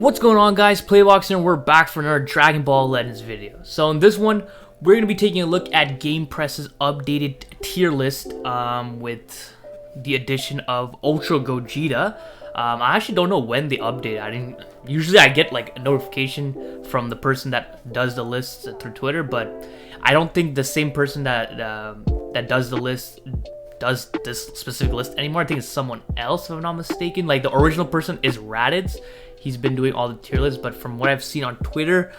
What's going on, guys? PlayBox and we're back for another Dragon Ball Legends video. So in this one, we're going to be taking a look at Gamepress's updated tier list with the addition of Ultra Gogeta. I actually don't know when they update. Usually I get like a notification from the person that does the lists through Twitter, but I don't think the same person that does the list does this specific list anymore. I think it's someone else, if I'm not mistaken. Like the original person is Raditz. He's been doing all the tier lists, but from what I've seen on Twitter,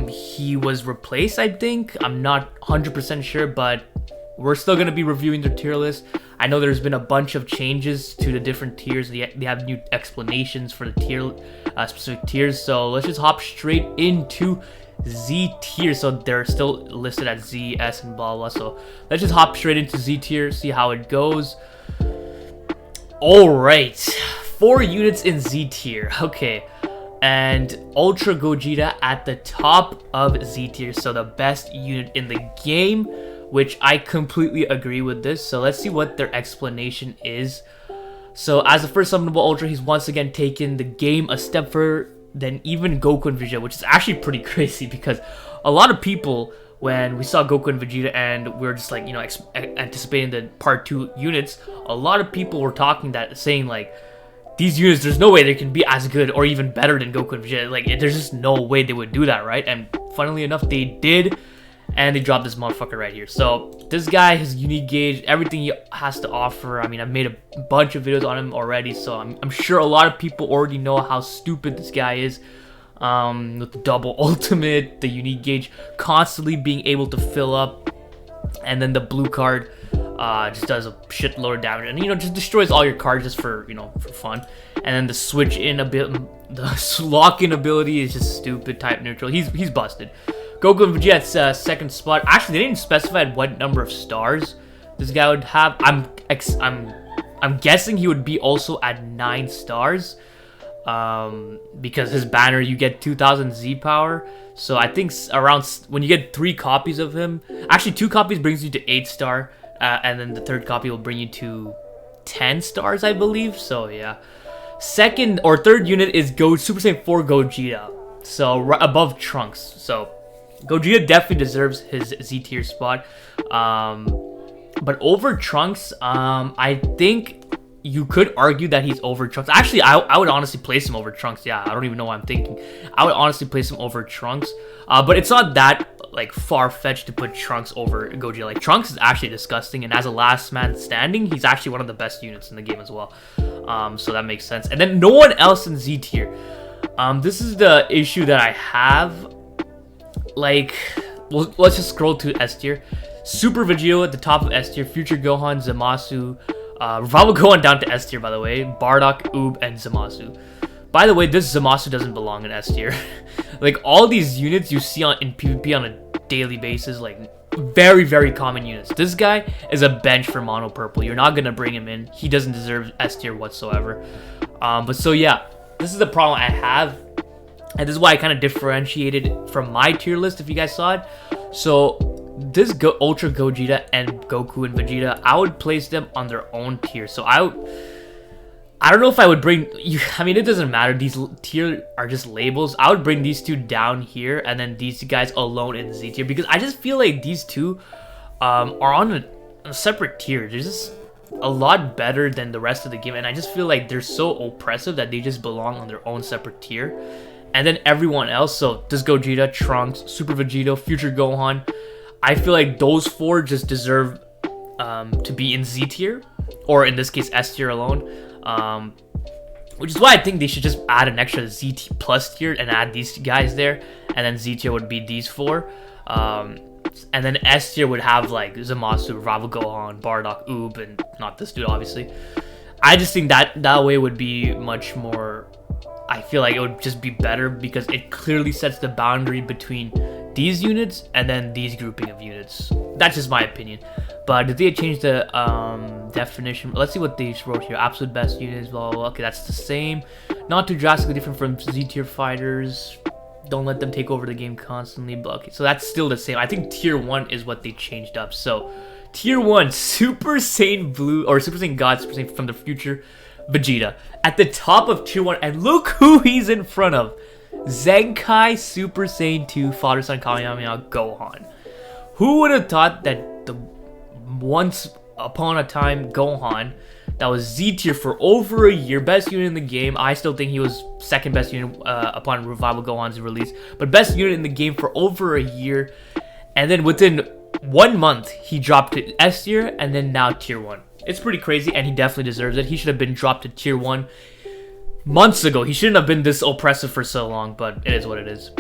he was replaced, I think. I'm not 100% sure, but we're still going to be reviewing the tier list. I know there's been a bunch of changes to the different tiers. They have new explanations for the tier, specific tiers. So let's just hop straight into Z tier. So they're still listed at Z, S, and blah, blah. So let's just hop straight into Z tier, see how it goes. All right. 4 units in Z tier, okay, and Ultra Gogeta at the top of Z tier, so the best unit in the game, which I completely agree with this. So let's see what their explanation is. So as the first summonable Ultra, he's once again taken the game a step further than even Goku and Vegeta, which is actually pretty crazy because a lot of people, when we saw Goku and Vegeta and we were just like, you know, anticipating the part 2 units, a lot of people were saying like, these units, there's no way they can be as good or even better than Goku and Vegeta. Like, there's just no way they would do that, right? And funnily enough, they did, and they dropped this motherfucker right here. So this guy, his unique gauge, everything he has to offer. I mean, I've made a bunch of videos on him already, so I'm sure a lot of people already know how stupid this guy is. With the double ultimate, the unique gauge constantly being able to fill up, and then the blue card just does a shitload of damage, and just destroys all your cards just for for fun. And then the switch in the lock-in ability is just stupid. Type neutral, he's busted. Goku and Vegeta's second spot. Actually, they didn't specify what number of stars this guy would have. I'm guessing he would be also at 9 stars. Because his banner, you get 2000 Z power. So I think around when you get 3 copies of him, actually 2 copies brings you to 8 star. And then the 3rd copy will bring you to 10 stars, I believe. So yeah, 2nd or 3rd unit is Super Saiyan 4 Gogeta, so right above Trunks. So Gogeta definitely deserves his Z tier spot, but over Trunks, I think you could argue that he's over Trunks. Actually, I would honestly place him over Trunks. Yeah, I don't even know what I'm thinking. I would honestly place him over Trunks, but it's not that like far-fetched to put Trunks over Gogeta. Like, Trunks is actually disgusting, and as a last man standing, he's actually one of the best units in the game as well. So that makes sense. And then no one else in Z tier. This is the issue that I have. Like, well, let's just scroll to S tier. Super Vegeta at the top of S tier. Future Gohan, Zamasu, Revival Gohan down to S tier, by the way. Bardock, Oob, and Zamasu. By the way, this Zamasu doesn't belong in S tier. Like, all these units you see in PvP on a daily basis, like, very, very common units. This guy is a bench for Mono Purple. You're not gonna bring him in. He doesn't deserve S tier whatsoever. But so yeah, this is the problem I have, and this is why I kind of differentiated from my tier list, if you guys saw it. So this Ultra Gogeta and Goku and Vegeta, I would place them on their own tier. So I don't know if I would bring you. I mean, it doesn't matter. These tier are just labels. I would bring these 2 down here, and then these guys alone in Z tier, because I just feel like these 2 are on a separate tier. They're just a lot better than the rest of the game, and I just feel like they're so oppressive that they just belong on their own separate tier. And then everyone else, so this Gogeta, Trunks, Super Vegeta, Future Gohan, I feel like those 4 just deserve to be in Z tier, or in this case S tier alone. Which is why I think they should just add an extra Z plus tier and add these guys there, and then Z tier would be these 4, and then S tier would have like Zamasu, Revival Gohan, Bardock, Oob, and not this dude obviously. I just think that way would be much more. I feel like it would just be better because it clearly sets the boundary between these units and then these grouping of units. That's just my opinion. But did they change the definition? Let's see what they wrote here. Absolute best units, blah, blah, blah. Okay, that's the same. Not too drastically different from Z tier fighters. Don't let them take over the game constantly. But okay, so that's still the same. I think tier 1 is what they changed up. So tier 1, Super Saiyan Blue, or Super Saiyan God, Super Saiyan from the future, Vegeta at the top of tier 1, and look who he's in front of. Zenkai Super Saiyan 2 Father-Son Kamehameha Gohan. Who would have thought that the once upon a time Gohan that was Z tier for over a year, best unit in the game. I still think he was second best unit upon Revival Gohan's release, but best unit in the game for over a year. And then within 1 month, he dropped to S tier, and then now tier 1. It's pretty crazy, and he definitely deserves it. He should have been dropped to tier 1 months ago. He shouldn't have been this oppressive for so long, but it is what it is.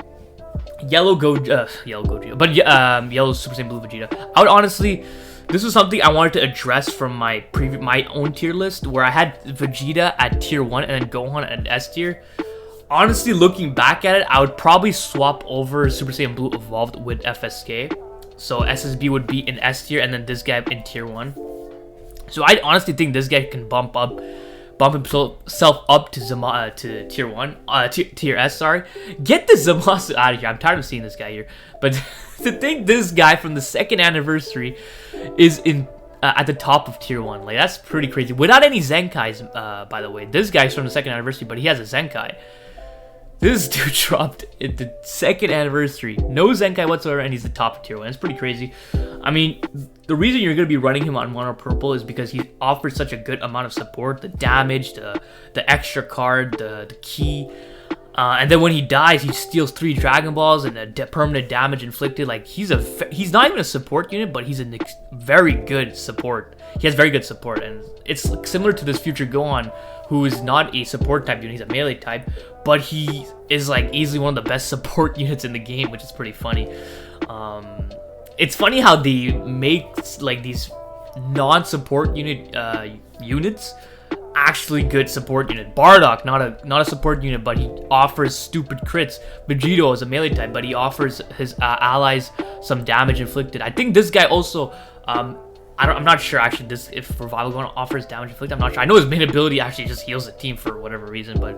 Yellow Gogeta, Yellow Super Saiyan Blue Vegeta. I would honestly, this was something I wanted to address from my own tier list, where I had Vegeta at tier 1 and then Gohan at S tier. Honestly, looking back at it, I would probably swap over Super Saiyan Blue Evolved with FSK. So SSB would be in S tier, and then this guy in tier 1. So I honestly think this guy can bump himself up to tier 1, tier S, sorry. Get the Zamasu out of here. I'm tired of seeing this guy here. But to think this guy from the 2nd anniversary is in at the top of tier 1, like, that's pretty crazy. Without any Zenkais, by the way. This guy's from the 2nd anniversary, but he has a Zenkai. This dude dropped at the 2nd anniversary. No Zenkai whatsoever, and he's the top of tier 1. It's pretty crazy. I mean, the reason you're going to be running him on Mono Purple is because he offers such a good amount of support. The damage, the extra card, the key. And then when he dies, he steals 3 Dragon Balls and the permanent damage inflicted. Like, he's not even a support unit, but he's a very good support. He has very good support, and it's similar to this future Gohan, who is not a support type unit. He's a melee type, but he is like easily one of the best support units in the game, which is pretty funny. It's funny how they make like these non-support units actually good support unit. Bardock, not a support unit, but he offers stupid crits. Vegito is a melee type, but he offers his allies some damage inflicted. I think this guy also, I'm not sure actually if Revival Gohan offers damage inflicted. I'm not sure. I know his main ability actually just heals the team for whatever reason, but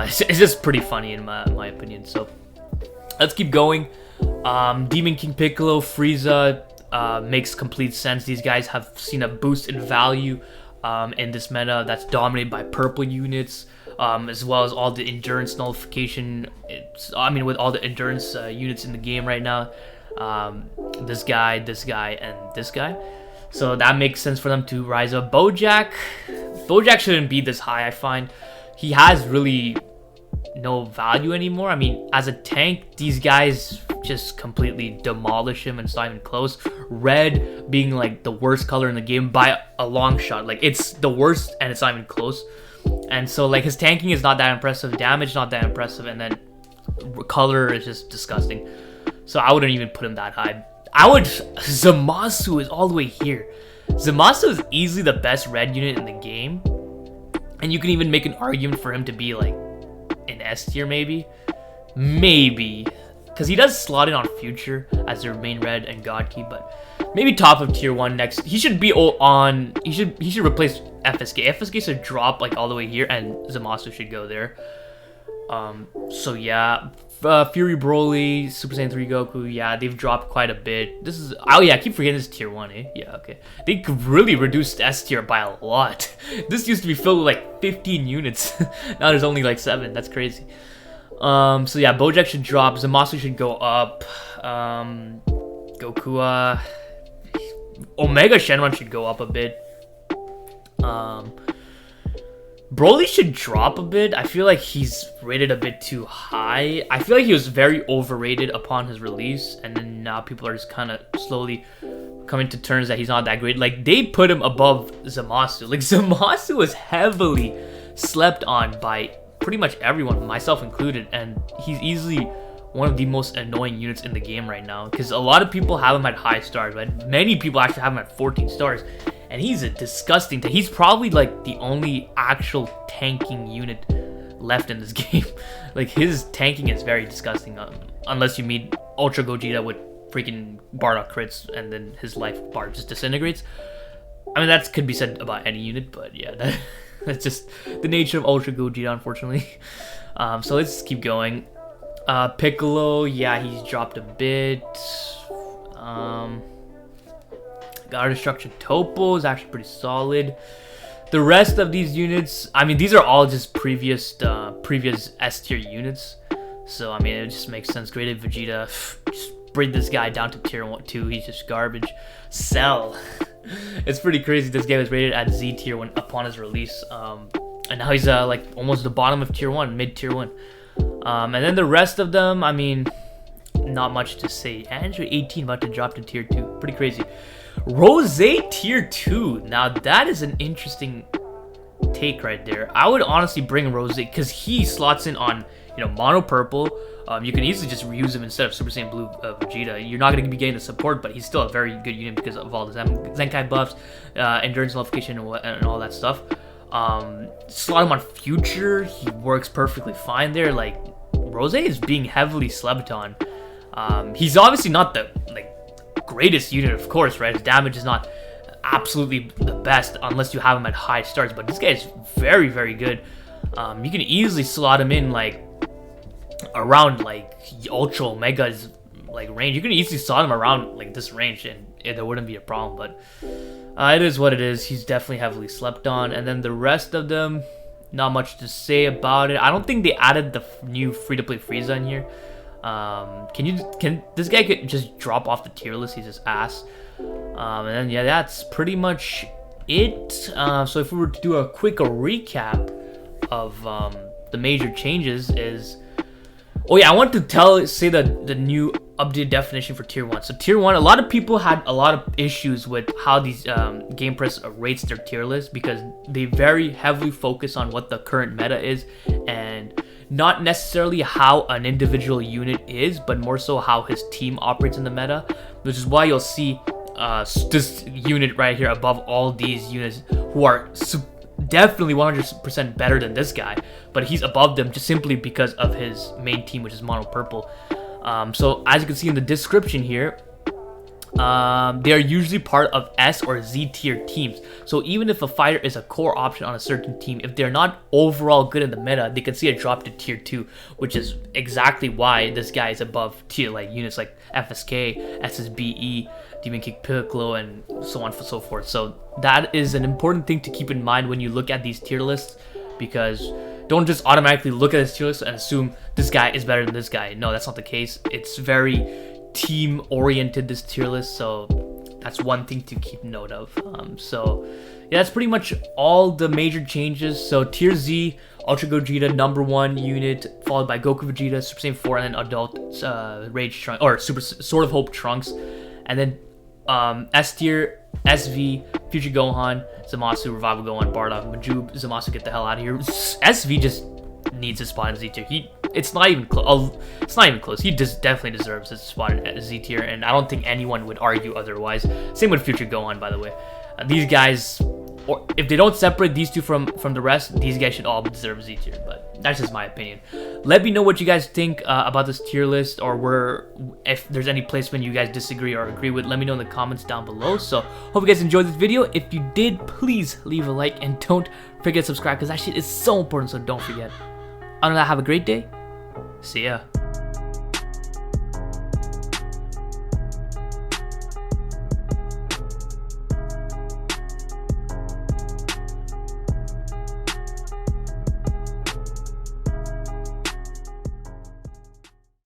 it's just pretty funny in my opinion. So let's keep going. Demon King Piccolo, Frieza makes complete sense. These guys have seen a boost in value in this meta that's dominated by purple units, as well as all the endurance nullification. With all the endurance units in the game right now. This guy, and this guy. So that makes sense for them to rise up. Bojack shouldn't be this high, I find. He has really no value anymore. I mean, as a tank, these guys just completely demolish him, and it's not even close. Red being like the worst color in the game by a long shot. Like, it's the worst and it's not even close. And so like his tanking is not that impressive, damage not that impressive, and then color is just disgusting. So I wouldn't even put him that high. Zamasu is all the way here. Zamasu is easily the best red unit in the game, and you can even make an argument for him to be like in S tier maybe, because he does slot in on Future as their main red and God Key, but maybe top of tier 1 next. He should be on. He should replace FSK. FSK should drop like all the way here, and Zamasu should go there. So yeah, Fury Broly, Super Saiyan 3 Goku, yeah, they've dropped quite a bit. This is, oh yeah, I keep forgetting this is tier 1, eh? Yeah, okay. They really reduced S tier by a lot. This used to be filled with like 15 units. Now there's only like 7, that's crazy. So yeah, Bojack should drop, Zamasu should go up, Goku, Omega Shenron should go up a bit. Broly should drop a bit. I feel like he's rated a bit too high. I feel like he was very overrated upon his release, and then now people are just kind of slowly coming to terms that he's not that great. Like, they put him above Zamasu. Like, Zamasu was heavily slept on by pretty much everyone, myself included, and he's easily one of the most annoying units in the game right now, because a lot of people have him at high stars, but many people actually have him at 14 stars. And he's a disgusting tank. He's probably like the only actual tanking unit left in this game. Like, his tanking is very disgusting, unless you meet Ultra Gogeta with freaking Bardock crits and then his life bar just disintegrates. I mean, that could be said about any unit, but yeah, that's just the nature of Ultra Gogeta, unfortunately. So let's keep going. Piccolo, yeah, he's dropped a bit. God Destruction Topo is actually pretty solid. The rest of these units, I mean, these are all just previous S tier units. So I mean, it just makes sense. Graded Vegeta, just bring this guy down to tier 1, 2. He's just garbage. Cell. It's pretty crazy. This guy was rated at Z tier when upon his release, and now he's like almost the bottom of tier 1, mid tier 1. And then the rest of them, I mean, not much to say. Andrew 18 about to drop to tier 2. Pretty crazy. Rose tier 2. Now that is an interesting take right there. I would honestly bring Rose because he slots in on, you know, mono purple. You can easily just reuse him instead of Super Saiyan Blue Vegeta. You're not going to be getting the support, but he's still a very good unit because of all the Zenkai buffs, endurance nullification, and all that stuff. Slot him on Future. He works perfectly fine there. Like, Rose is being heavily slept on. He's obviously not the greatest unit, of course, right? His damage is not absolutely the best unless you have him at high starts, but this guy is very, very good. You can easily slot him in like around like Ultra Omega's like range. You can easily slot him around like this range and there wouldn't be a problem, but it is what it is. He's definitely heavily slept on. And then the rest of them, not much to say about it. I don't think they added the new free-to-play Frieza in here. Can this guy could just drop off the tier list? He's just ass. And then yeah, that's pretty much it. So if we were to do a quick recap of the major changes is, oh yeah, I want to say the new updated definition for tier 1. So tier 1, a lot of people had a lot of issues with how these Gamepress rates their tier list because they very heavily focus on what the current meta is and not necessarily how an individual unit is, but more so how his team operates in the meta, which is why you'll see this unit right here above all these units who are definitely 100% better than this guy, but he's above them just simply because of his main team, which is mono purple. So as you can see in the description here, they are usually part of S or Z tier teams. So even if a fighter is a core option on a certain team, if they're not overall good in the meta, they can see a drop to tier 2, which is exactly why this guy is above tier like units like FSK, SSBE, Demon Kick Piccolo, and so on and so forth. So that is an important thing to keep in mind when you look at these tier lists, because don't just automatically look at this tier list and assume this guy is better than this guy. No, that's not the case. It's very team oriented, this tier list, so that's one thing to keep note of. So yeah, that's pretty much all the major changes. So tier Z, Ultra Gogeta #1 unit, followed by Goku Vegeta, Super Saiyan 4, and then Adult Rage Trunks, or Super Sword of Hope Trunks, and then S tier, SV, Future Gohan, Zamasu, Revival Gohan, Bardock, Majub, Zamasu, get the hell out of here. SV just needs a spot in Z tier. It's not even close. It's not even close. He definitely deserves his spot in Z tier, and I don't think anyone would argue otherwise. Same with Future Gohan, by the way. These guys, or if they don't separate these two from the rest, these guys should all deserve Z tier. But that's just my opinion. Let me know what you guys think about this tier list, or if there's any placement you guys disagree or agree with. Let me know in the comments down below. So hope you guys enjoyed this video. If you did, please leave a like and don't forget to subscribe, because that shit is so important. So don't forget. Other than that, have a great day. See ya.